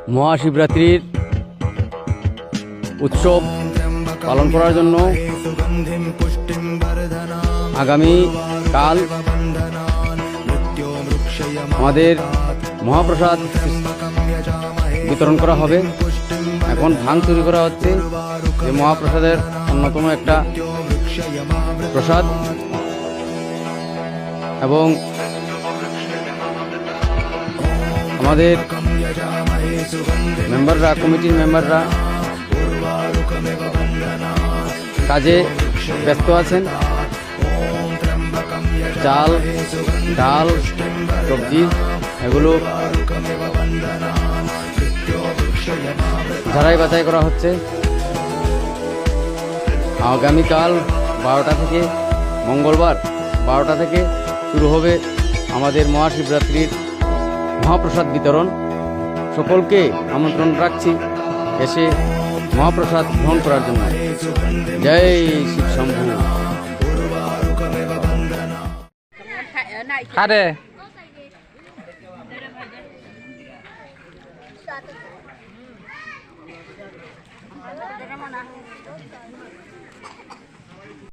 মহাশিবরাত্রির উৎসব পালন করার জন্য আগামী কাল আমাদের মহাপ্রসাদ বিতরণ করা হবে। এখন ভাঙ তৈরি করা হচ্ছে, যে মহাপ্রসাদের অন্যতম একটা প্রসাদ, এবং আমাদের মেম্বাররা, কমিটির মেম্বাররা কাজে ব্যস্ত আছেন। চাল, ডাল, সবজি এগুলো ঝাড়াই বাছাই করা হচ্ছে। আগামীকাল 12টা থেকে, মঙ্গলবার 12টা থেকে শুরু হবে আমাদের মহাশিবরাত্রির মহাপ্রসাদ বিতরণ। সকলকে আমন্ত্রণ রাখছি এসে মহাপ্রসাদ গ্রহণ করার জন্য। জয় শিব শম্ভু। আরে